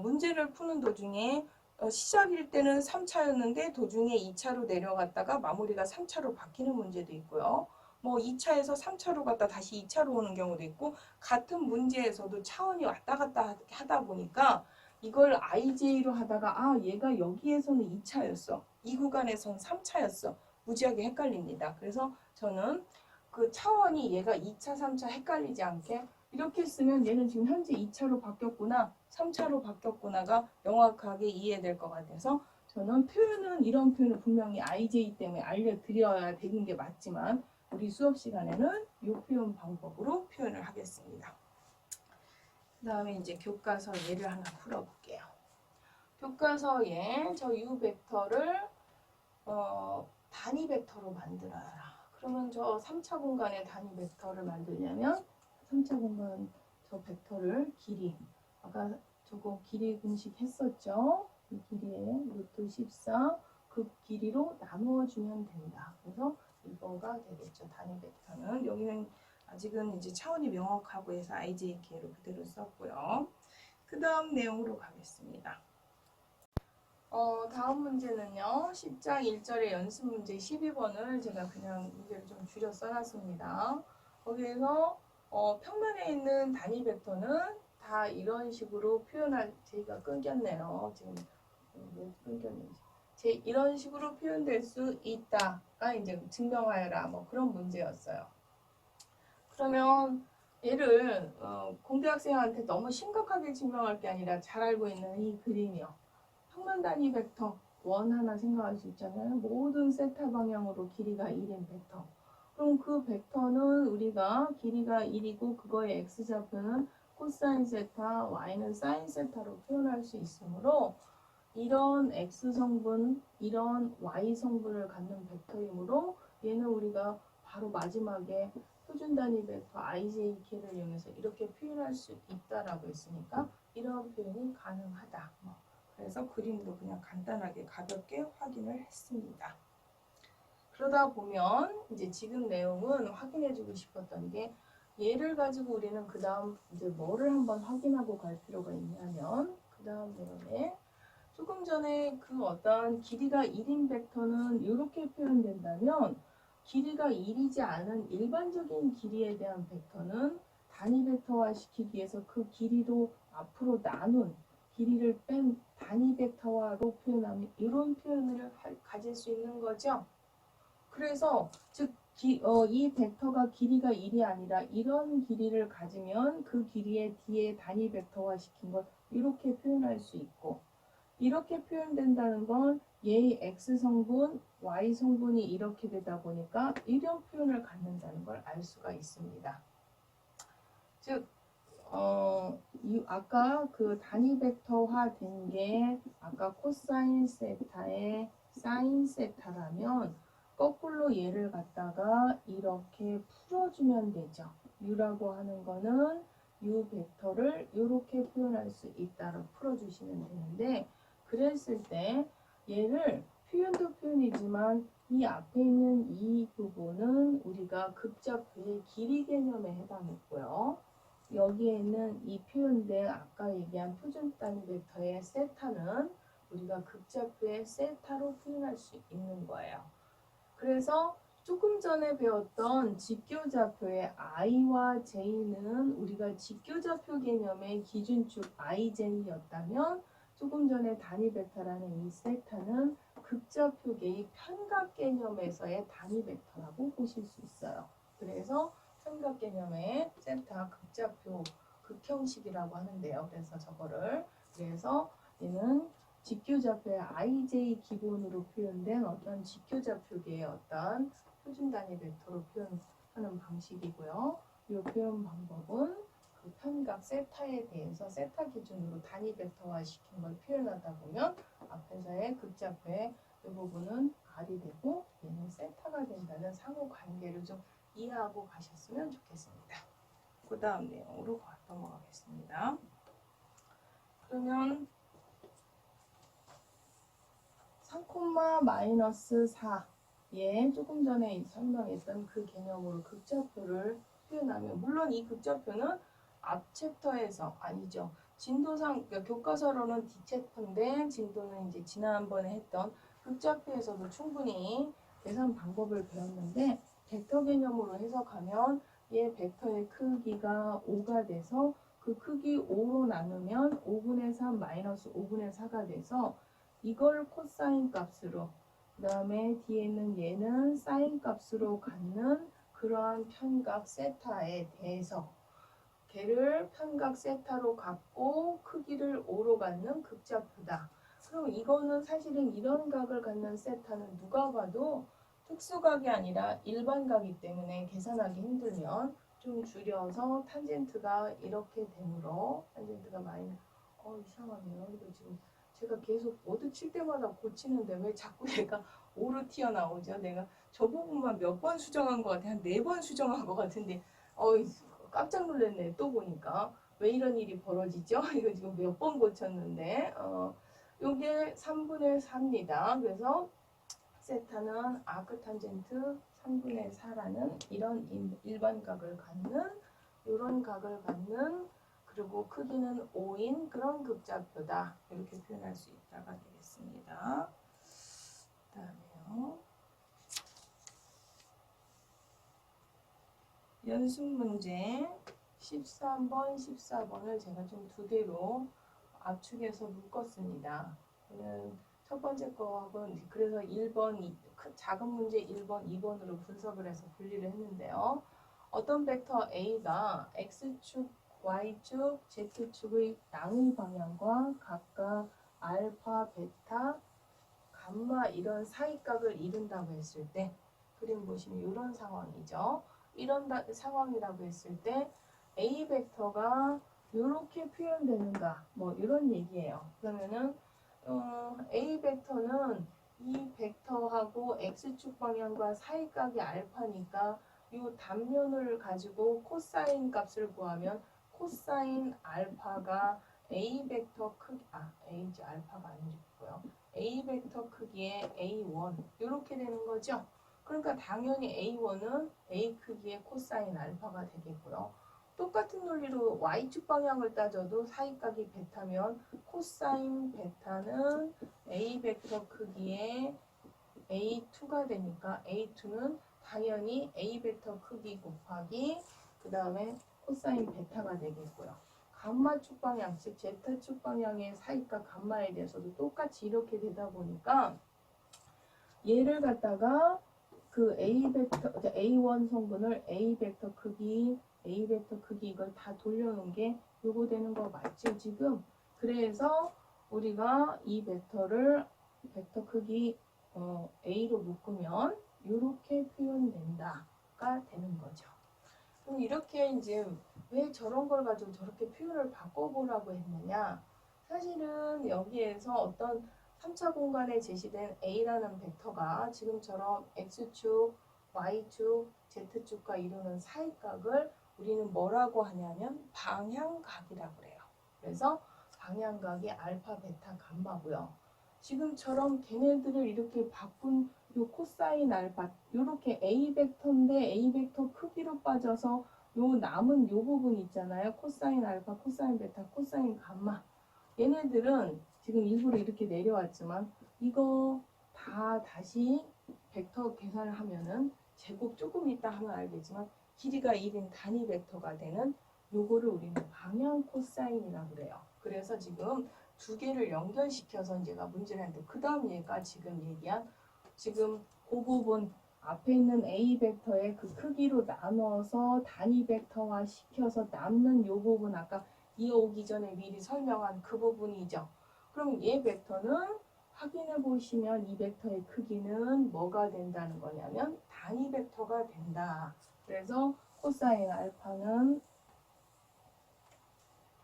문제를 푸는 도중에 시작일 때는 3차였는데 도중에 2차로 내려갔다가 마무리가 3차로 바뀌는 문제도 있고요. 2차에서 3차로 갔다 다시 2차로 오는 경우도 있고 같은 문제에서도 차원이 왔다 갔다 하다 보니까 이걸 IJ로 하다가 얘가 여기에서는 2차였어. 이 구간에서는 3차였어. 무지하게 헷갈립니다. 그래서 저는 그 차원이 얘가 2차, 3차 헷갈리지 않게 이렇게 쓰면 얘는 지금 현재 2차로 바뀌었구나, 3차로 바뀌었구나가 명확하게 이해될 것 같아서 저는 표현은 이런 표현을 분명히 IJ 때문에 알려드려야 되는 게 맞지만 우리 수업 시간에는 이 표현 방법으로 표현을 하겠습니다. 그 다음에 이제 교과서 예를 하나 풀어볼게요. 교과서에 저 U 벡터를 단위 벡터로 만들어라. 그러면 저 3차 공간의 단위 벡터를 만들려면 3차 공간 저 벡터를 길이 아까 저거 길이 공식 했었죠. 이 길이에 루트 14 그 길이로 나누어 주면 된다. 그래서 이거가 되겠죠. 단위 벡터는 여기는 아직은 이제 차원이 명확하고 해서 IJK로 그대로 썼고요. 그 다음 내용으로 가겠습니다. 다음 문제는요. 10장 1절의 연습 문제 12번을 제가 그냥 문제를 좀 줄여 써놨습니다. 거기에서 평면에 있는 단위 벡터는 다 이런 식으로 표현할, 제가 끊겼네요. 지금 왜 끊겼는지. 이런 식으로 표현될 수 있다가 이제 증명하여라. 뭐 그런 문제였어요. 그러면 얘를 공대학생한테 너무 심각하게 증명할 게 아니라 잘 알고 있는 이 그림이요. 평면 단위 벡터 원 하나 생각할 수 있잖아요. 모든 세타 방향으로 길이가 1인 벡터. 그럼 그 벡터는 우리가 길이가 1이고 그거의 x좌표는 코사인 세타, y는 사인 세타로 표현할 수 있으므로 이런 x성분, 이런 y성분을 갖는 벡터이므로 얘는 우리가 바로 마지막에 표준 단위 벡터 IJK를 이용해서 이렇게 표현할 수 있다라고 했으니까 이런 표현이 가능하다. 그래서 그림으로 그냥 간단하게 가볍게 확인을 했습니다. 그러다 보면 이제 지금 내용은 확인해주고 싶었던 게 얘를 가지고 우리는 그 다음 이제 뭐를 한번 확인하고 갈 필요가 있냐면 그 다음 내용에 조금 전에 그 어떤 길이가 1인 벡터는 이렇게 표현된다면 길이가 1이지 않은 일반적인 길이에 대한 벡터는 단위 벡터화 시키기 위해서 그 길이로 앞으로 나눈 길이를 뺀 단위 벡터화로 표현하면 이런 표현을 가질 수 있는 거죠. 그래서 즉 이 벡터가 길이가 1이 아니라 이런 길이를 가지면 그 길이의 뒤에 단위 벡터화 시킨 걸 이렇게 표현할 수 있고 이렇게 표현된다는 건 얘의 X성분, Y성분이 이렇게 되다 보니까 이런 표현을 갖는다는 걸 알 수가 있습니다. 즉 아까 그 단위 벡터화 된 게 아까 코사인 세타의 사인 세타라면 거꾸로 얘를 갖다가 이렇게 풀어주면 되죠. U라고 하는 거는 U 벡터를 이렇게 표현할 수 있다고 풀어주시면 되는데 그랬을 때 얘를 표현도 표현이지만 이 앞에 있는 이 부분은 우리가 극좌표의 길이 개념에 해당했고요. 여기에 있는 이 표현된 아까 얘기한 표준 단위 벡터의 세타는 우리가 극좌표의 세타로 표현할 수 있는 거예요. 그래서 조금 전에 배웠던 직교좌표의 i와 j는 우리가 직교좌표 개념의 기준축 ij였다면 조금 전에 단위 벡터라는 이 세타는 극좌표계의 편각 개념에서의 단위 벡터라고 보실 수 있어요. 그래서 편각 개념의 세타 극좌표 극형식이라고 하는데요. 그래서 저거를 그래서 얘는 직교좌표의 IJ 기본으로 표현된 어떤 직교좌표계의 어떤 표준 단위 벡터로 표현하는 방식이고요. 이 표현 방법은 그 편각 세타에 대해서 세타 기준으로 단위 벡터화 시킨 걸 표현하다 보면 앞에서의 극좌표의 이 부분은 R이 되고 얘는 세타가 된다는 상호 관계를 좀 이해하고 가셨으면 좋겠습니다. 그 다음 내용으로 넘어가겠습니다. 그러면 3,-4 예, 조금 전에 설명했던 그 개념으로 극좌표를 표현하면 물론 이 극좌표는 앞 챕터에서 아니죠. 진도상 그러니까 교과서로는 D챕터인데 진도는 이제 지난번에 했던 극좌표에서도 충분히 계산 방법을 배웠는데 벡터 개념으로 해석하면 얘 벡터의 크기가 5가 돼서 그 크기 5로 나누면 5분의 3 마이너스 5분의 4가 돼서 이걸 코사인 값으로 그 다음에 뒤에 있는 얘는 사인 값으로 갖는 그러한 편각 세타에 대해서 걔를 편각 세타로 갖고 크기를 5로 갖는 극좌표다. 그럼 이거는 사실은 이런 각을 갖는 세타는 누가 봐도 특수각이 아니라 일반각이기 때문에 계산하기 힘들면 좀 줄여서 탄젠트가 이렇게 되므로 탄젠트가 마이너스 이상하네요. 이거 지금 제가 계속 모두 칠 때마다 고치는데 왜 자꾸 얘가 5로 튀어나오죠? 내가 저 부분만 몇 번 수정한 것 같아. 한 4번 수정한 것 같은데 깜짝 놀랐네. 또 보니까 왜 이런 일이 벌어지죠? 이거 지금 몇 번 고쳤는데 요게 3분의 4입니다. 그래서 세타는 아크탄젠트 3분의 4라는 이런 일반각을 갖는 이런 각을 갖는 그리고 크기는 5인 그런 극좌표다. 이렇게 표현할 수 있다가 되겠습니다. 그 다음에요. 연습 문제 13번, 14번을 제가 좀 두 개로 압축해서 묶었습니다. 첫 번째 거하고는 그래서 1번, 작은 문제 1번, 2번으로 분석을 해서 분리를 했는데요. 어떤 벡터 A가 X축, Y축, Z축의 양의 방향과 각각 알파, 베타, 감마 이런 사이각을 이룬다고 했을 때 그림 보시면 이런 상황이죠. 이런 상황이라고 했을 때 A 벡터가 이렇게 표현되는가 뭐 이런 얘기예요. 그러면은 A 벡터는 이 벡터하고 X축 방향과 사이각이 알파니까 이 단면을 가지고 코사인 값을 구하면 코사인 알파가 A 벡터 크기 A지 알파가 아니고요. A 벡터 크기의 A1 이렇게 되는 거죠. 그러니까 당연히 A1은 A 크기의 코사인 알파가 되겠고요. 똑같은 논리로 Y축 방향을 따져도 사이각이 베타면 코사인 베타는 A 벡터 크기의 A2가 되니까 A2는 당연히 A 벡터 크기 곱하기 그 다음에 코사인 베타가 되겠고요. 감마축 방향, 즉 제타축 방향의 사이각 감마에 대해서도 똑같이 이렇게 되다 보니까 얘를 갖다가 그 A 벡터, A1 성분을 A 벡터 크기 이걸 다 돌려놓은 게 요거 되는 거 맞죠 지금? 그래서 우리가 이 벡터를 벡터 크기 A로 묶으면 이렇게 표현된다가 되는 거죠. 그럼 이렇게 이제 왜 저런 걸 가지고 저렇게 표현을 바꿔보라고 했느냐? 사실은 여기에서 어떤 3차 공간에 제시된 A라는 벡터가 지금처럼 X축, Y축, Z축과 이루는 사이각을 우리는 뭐라고 하냐면 방향각이라고 그래요. 그래서 방향각이 알파, 베타, 감마고요. 지금처럼 걔네들을 이렇게 바꾼 요 코사인 알파 요렇게 A 벡터인데 A 벡터 크기로 빠져서 요 남은 요 부분 있잖아요. 코사인 알파, 코사인 베타, 코사인 감마 얘네들은 지금 일부러 이렇게 내려왔지만 이거 다 다시 벡터 계산을 하면은 제곱 조금 있다 하면 알겠지만 길이가 1인 단위 벡터가 되는 요거를 우리는 방향 코사인이라고 그래요. 그래서 지금 두 개를 연결시켜서 제가 문제를 했는데 그 다음 얘가 지금 얘기한 지금 그 부분 앞에 있는 A 벡터의 그 크기로 나눠서 단위 벡터화 시켜서 남는 요 부분 아까 이어오기 전에 미리 설명한 그 부분이죠. 그럼 얘 벡터는 확인해 보시면 이 벡터의 크기는 뭐가 된다는 거냐면 단위 벡터가 된다. 그래서 코사인 알파는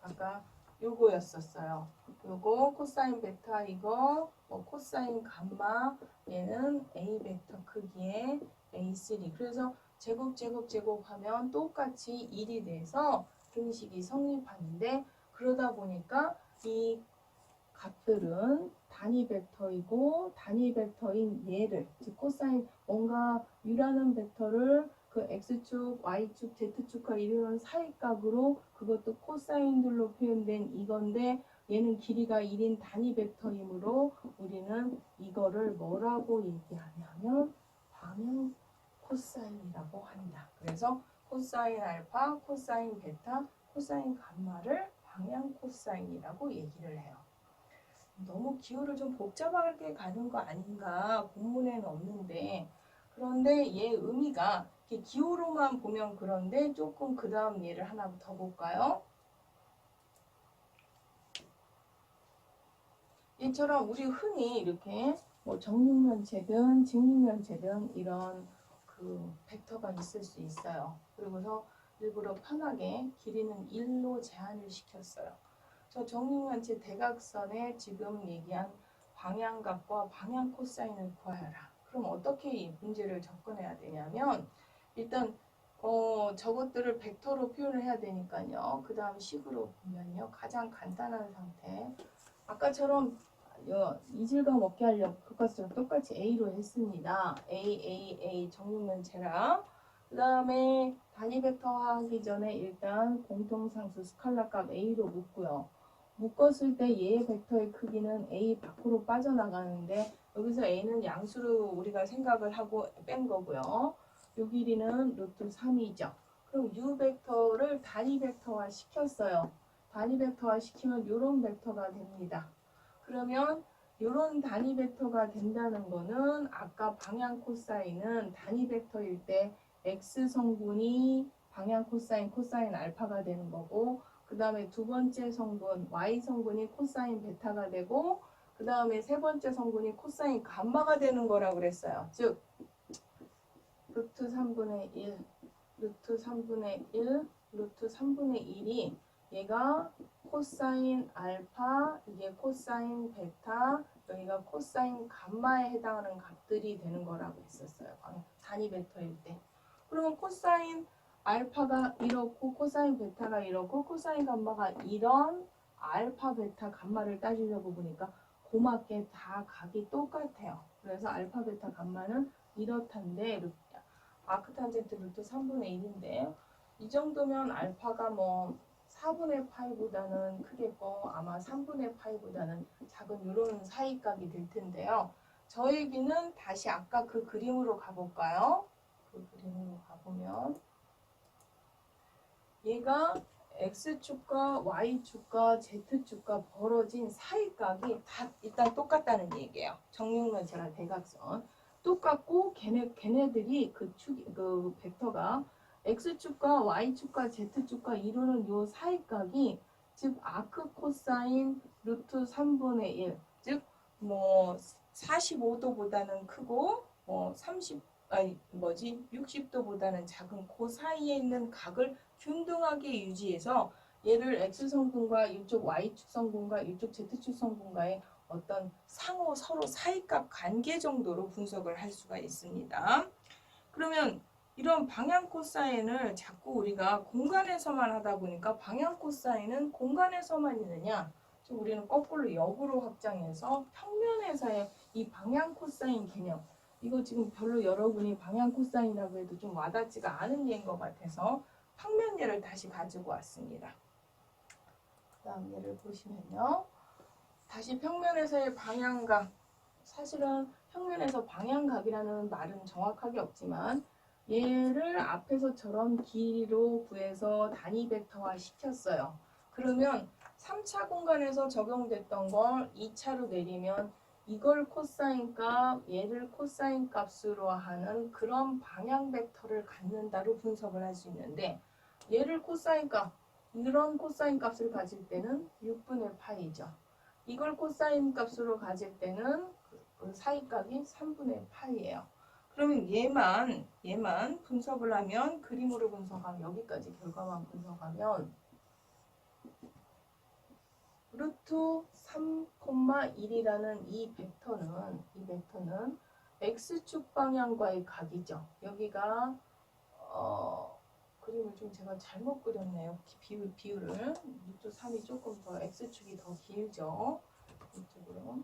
아까 요거였었어요. 요거 코사인 베타 이거 코사인 감마 얘는 A 벡터 크기의 A3 그래서 제곱하면 똑같이 1이 돼서 등식이 성립하는데 그러다 보니까 이 값들은 단위 벡터이고 단위 벡터인 얘를 즉 코사인 뭔가 U라는 벡터를 그 X축, Y축, Z축과 이루는 사이각으로 그것도 코사인들로 표현된 이건데 얘는 길이가 1인 단위 벡터이므로 우리는 이거를 뭐라고 얘기하냐면 방향 코사인이라고 한다. 그래서 코사인 알파, 코사인 베타, 코사인 감마를 방향 코사인이라고 얘기를 해요. 너무 기호를 좀 복잡하게 가는 거 아닌가 본문에는 없는데 그런데 얘 의미가 기호로만 보면 그런데 조금 그 다음 예를 하나 더 볼까요? 이처럼 우리 흔히 이렇게 뭐 정육면체든 직육면체든 이런 그 벡터가 있을 수 있어요. 그리고서 일부러 편하게 길이는 1로 제한을 시켰어요. 저 정육면체 대각선에 지금 얘기한 방향각과 방향 코사인을 구하여라. 그럼 어떻게 이 문제를 접근해야 되냐면 일단 저것들을 벡터로 표현을 해야 되니까요. 그 다음 식으로 보면요. 가장 간단한 상태. 아까처럼 이질감 없게 하려고 그것을 똑같이 A로 했습니다. A 정육면체랑 그 다음에 단위 벡터 하기 전에 일단 공통상수 스칼라값 A로 묶고요. 묶었을 때 얘의 벡터의 크기는 A 밖으로 빠져나가는데 여기서 A는 양수로 우리가 생각을 하고 뺀 거고요. 요 길이는 루트 3이죠. 그럼 U 벡터를 단위 벡터화 시켰어요. 단위 벡터화 시키면 이런 벡터가 됩니다. 그러면 이런 단위 벡터가 된다는 거는 아까 방향 코사인은 단위 벡터일 때 x 성분이 방향 코사인 코사인 알파가 되는 거고 그 다음에 두 번째 성분 y 성분이 코사인 베타가 되고 그 다음에 세 번째 성분이 코사인 감마가 되는 거라고 그랬어요. 즉 루트 3분의 1 루트 3분의 1 루트 3분의 1이 얘가 코사인 알파, 이게 코사인 베타, 여기가 코사인 감마에 해당하는 값들이 되는 거라고 했었어요. 단위 벡터일 때. 그러면 코사인 알파가 이렇고 코사인 베타가 이렇고 코사인 감마가 이런 알파, 베타, 감마를 따지려고 보니까 고맙게 다 각이 똑같아요. 그래서 알파, 베타, 감마는 이렇단데 아크탄젠트 루트 3분의 1인데 이 정도면 알파가 뭐 4분의 파이보다는 크겠고 아마 3분의 파이보다는 작은 이런 사이값이 될 텐데요. 저 얘기는 다시 아까 그 그림으로 가볼까요? 그 그림으로 가보면 얘가 X축과 Y축과 Z축과 벌어진 사이값이 다 일단 똑같다는 얘기예요. 정육면체랑 대각선. 똑같고 걔네들이 그 벡터가 X축과 Y축과 Z축과 이루는 요 사이값이 즉 아크 코사인 루트 3분의 1, 즉 뭐 45도보다는 크고 뭐 60도보다는 작은 그 사이에 있는 각을 균등하게 유지해서 얘를 X성분과 이쪽 Y축 성분과 이쪽 Z축 성분과의 어떤 상호 서로 사이값 관계 정도로 분석을 할 수가 있습니다. 그러면 이런 방향 코사인을 자꾸 우리가 공간에서만 하다 보니까 방향 코사인은 공간에서만 있느냐? 좀 우리는 거꾸로 역으로 확장해서 평면에서의 이 방향 코사인 개념 이거 지금 별로 여러분이 방향 코사인이라고 해도 좀 와닿지가 않은 예인 것 같아서 평면 예를 다시 가지고 왔습니다. 그 다음 예를 보시면요. 다시 평면에서의 방향각 사실은 평면에서 방향각이라는 말은 정확하게 없지만 얘를 앞에서처럼 길이로 구해서 단위 벡터화 시켰어요. 그러면 3차 공간에서 적용됐던 걸 2차로 내리면 이걸 코사인 값, 얘를 코사인 값으로 하는 그런 방향 벡터를 갖는다로 분석을 할 수 있는데 얘를 코사인 값, 이런 코사인 값을 가질 때는 6분의 파이죠. 이걸 코사인 값으로 가질 때는 그 사이값이 3분의 파이예요. 그러면 얘만 분석을 하면 그림으로 분석하면 여기까지 결과만 분석하면 루트 3,1이라는 이 벡터는 x축 방향과의 각이죠. 여기가 그림을 좀 제가 잘못 그렸네요. 비율을 루트 3이 조금 더 x축이 더 길죠. 이쪽으로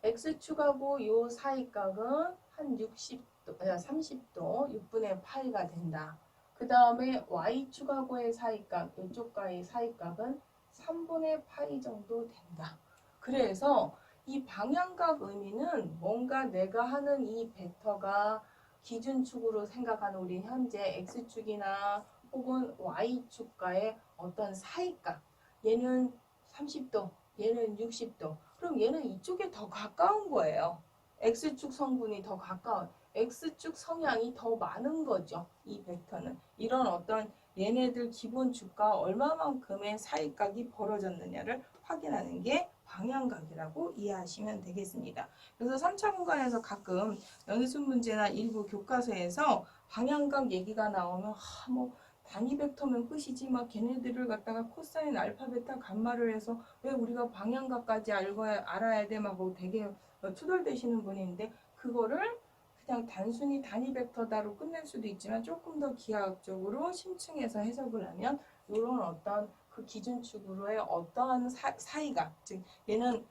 x축하고 요 사이각은 한 60도, 30도, 6분의 파이가 된다. 그 다음에 y축하고의 사이각, 이쪽과의 사이각은 3분의 파이 정도 된다. 그래서 이 방향각 의미는 뭔가 내가 하는 이 벡터가 기준축으로 생각하는 우리 현재 x축이나 혹은 y축과의 어떤 사이각, 얘는 30도, 얘는 60도. 그럼 얘는 이쪽에 더 가까운 거예요. X축 성분이 더 가까운. X축 성향이 더 많은 거죠. 이 벡터는. 이런 어떤 얘네들 기본축과 얼마만큼의 사이각이 벌어졌느냐를 확인하는 게 방향각이라고 이해하시면 되겠습니다. 그래서 3차 공간에서 가끔 연습 문제나 일부 교과서에서 방향각 얘기가 나오면 뭐 단위 벡터면 끝이지 막 걔네들을 갖다가 코사인 알파 베타 감마를 해서 왜 우리가 방향각까지 알아야 돼 막 되게 투덜대시는 분인데 그거를 그냥 단순히 단위 벡터다로 끝낼 수도 있지만 조금 더 기하학적으로 심층해서 해석을 하면 이런 어떤 그 기준축으로의 어떠한 사이가 즉 얘는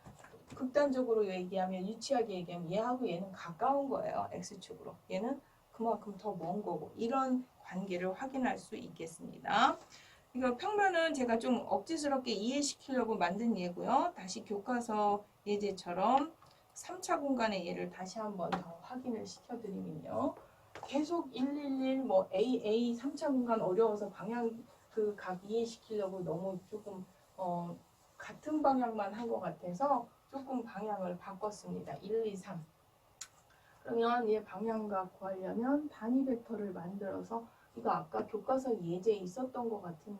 극단적으로 얘기하면 유치하게 얘기하면 얘하고 얘는 가까운 거예요. X축으로. 얘는 그만큼 더 먼 거고 이런 관계를 확인할 수 있겠습니다. 이거 평면은 제가 좀 억지스럽게 이해시키려고 만든 예고요. 다시 교과서 예제처럼 3차 공간의 예를 다시 한번 더 확인을 시켜드리면요. 계속 111, 뭐 AA 3차 공간 어려워서 방향 그 각 이해시키려고 너무 조금 같은 방향만 한 것 같아서 조금 방향을 바꿨습니다. 1, 2, 3. 그러면 얘 방향각 구하려면 단위 벡터를 만들어서 이거 아까 교과서 예제에 있었던 것 같은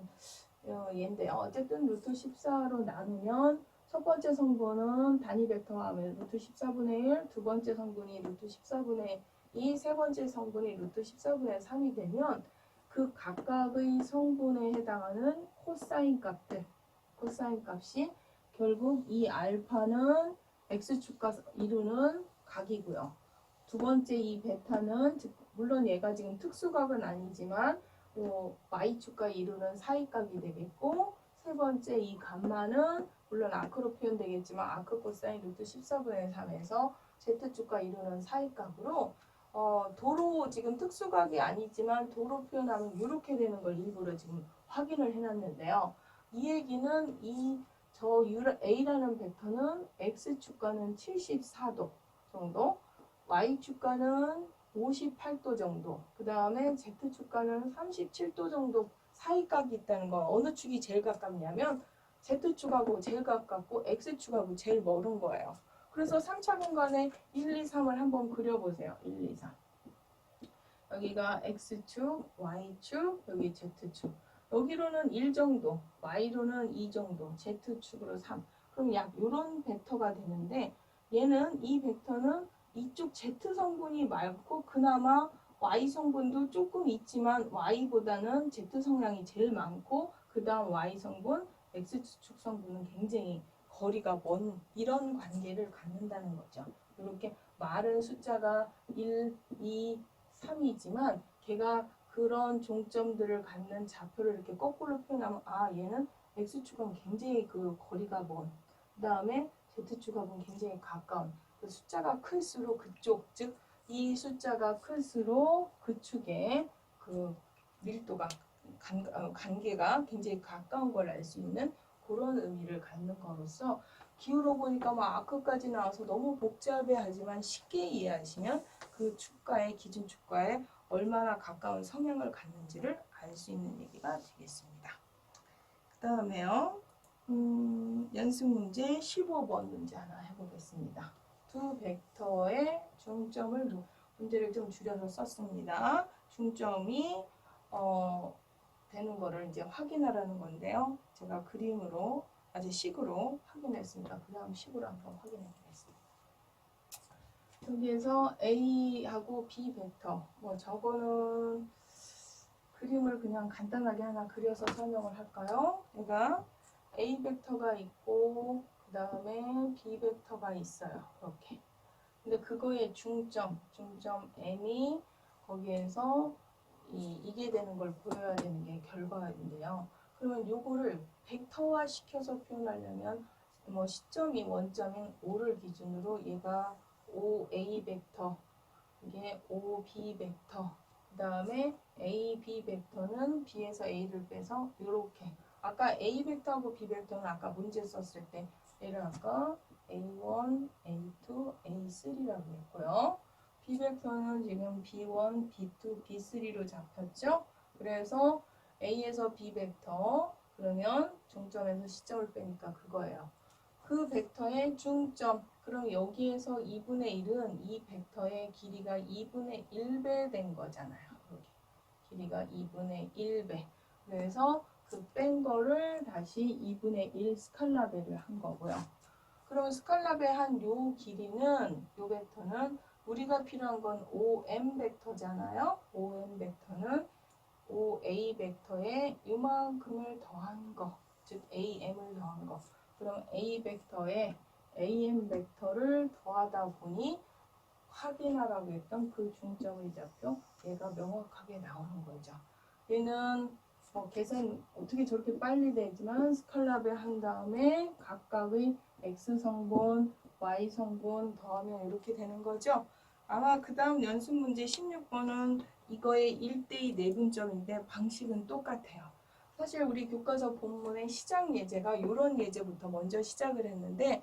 얘인데요. 어쨌든 루트 14로 나누면 첫 번째 성분은 단위 벡터 하면 루트 14분의 1, 두 번째 성분이 루트 14분의 2, 세 번째 성분이 루트 14분의 3이 되면 그 각각의 성분에 해당하는 코사인 값들, 코사인 값이 결국 이 알파는 x축과 이루는 각이고요. 두 번째 이 베타는 물론 얘가 지금 특수각은 아니지만 y축과 이루는 사이각이 되겠고 세 번째 이 감마는 물론 아크로 표현되겠지만 아크 코사인 루트 14분의 3에서 z축과 이루는 사이각으로 도로 지금 특수각이 아니지만 도로 표현하면 이렇게 되는 걸 일부러 지금 확인을 해놨는데요. 이 얘기는 저 A라는 벡터는 X축과는 74도 정도, Y축과는 58도 정도, 그 다음에 Z축과는 37도 정도 사이각이 있다는 거. 어느 축이 제일 가깝냐면 Z축하고 제일 가깝고 X축하고 제일 멀은 거예요. 그래서 3차 공간에 1, 2, 3을 한번 그려보세요. 1, 2, 3. 여기가 X축, Y축, 여기 Z축. 여기로는 1 정도, Y로는 2 정도, Z축으로 3. 그럼 약 이런 벡터가 되는데 얘는 이 벡터는 이쪽 Z 성분이 많고 그나마 Y 성분도 조금 있지만 Y보다는 Z 성량이 제일 많고 그 다음 Y 성분, X축 성분은 굉장히 거리가 먼 이런 관계를 갖는다는 거죠. 이렇게 말은 숫자가 1, 2, 3이지만 걔가 그런 종점들을 갖는 좌표를 이렇게 거꾸로 표현하면 얘는 X축은 굉장히 그 거리가 먼, 그 다음에 Z축하고는 굉장히 가까운, 그 숫자가 클수록 그쪽, 즉 이 숫자가 클수록 그 축의 그 밀도가 관계가 굉장히 가까운 걸 알 수 있는 그런 의미를 갖는 거로서 기울어 보니까 막 아크까지 나와서 너무 복잡해하지만 쉽게 이해하시면 그 축과의 기준 축과에 얼마나 가까운 성향을 갖는지를 알 수 있는 얘기가 되겠습니다. 그 다음에요. 연습 문제 15번 문제 하나 해보겠습니다. 두 벡터의 중점을 문제를 좀 줄여서 썼습니다. 중점이 되는 거를 이제 확인하라는 건데요. 제가 그림으로 식으로 확인했습니다. 그 다음 식으로 한번 확인해 보겠습니다. 여기에서 A하고 B 벡터, 저거는 그림을 그냥 간단하게 하나 그려서 설명을 할까요? 얘가 A 벡터가 있고 그 다음에 B 벡터가 있어요. 이렇게. 근데 그거의 중점 M이 거기에서 이게 되는 걸 보여야 되는 게 결과인데요. 그러면 요거를 벡터화 시켜서 표현하려면 시점이 원점인 O를 기준으로 얘가 OA 벡터, 이게 OB 벡터, 그 다음에 AB 벡터는 B에서 A를 빼서 이렇게 아까 A 벡터하고 B 벡터는 아까 문제 썼을 때 얘를 아까 A1, A2, A3라고 했고요. B 벡터는 지금 B1, B2, B3로 잡혔죠. 그래서 A에서 B 벡터 그러면 중점에서 시점을 빼니까 그거예요. 그 벡터의 중점 그럼 여기에서 2분의 1은 이 벡터의 길이가 2분의 1배 된 거잖아요. 여기. 길이가 2분의 1배. 그래서 그 뺀 거를 다시 2분의 1 스칼라배를 한 거고요. 그럼 스칼라배 한 요 길이는, 요 벡터는 우리가 필요한 건 OM 벡터잖아요. OM 벡터는 OA 벡터에 요만큼을 더한 거, 즉 AM을 더한 거. 그럼 A 벡터에 AM 벡터를 더하다 보니 확인하라고 했던 그 중점의 좌표, 얘가 명확하게 나오는 거죠. 얘는 계산 어떻게 저렇게 빨리 되지만 스칼라배 한 다음에 각각의 X성분, Y성분 더하면 이렇게 되는 거죠. 아마 그 다음 연습 문제 16번은 이거의 1대2 내분점인데 방식은 똑같아요. 사실 우리 교과서 본문의 시작 예제가 이런 예제부터 먼저 시작을 했는데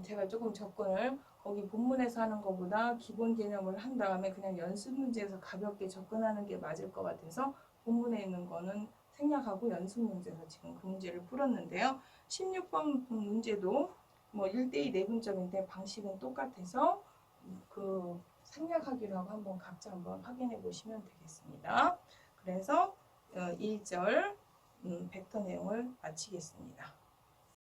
제가 조금 접근을 거기 본문에서 하는 것보다 기본 개념을 한 다음에 그냥 연습 문제에서 가볍게 접근하는 게 맞을 것 같아서 본문에 있는 거는 생략하고 연습 문제에서 지금 그 문제를 풀었는데요. 16번 문제도 1대2 내분점인데 방식은 똑같아서 그 생략하기로 하고 한번 각자 한번 확인해 보시면 되겠습니다. 그래서 1절 벡터 내용을 마치겠습니다.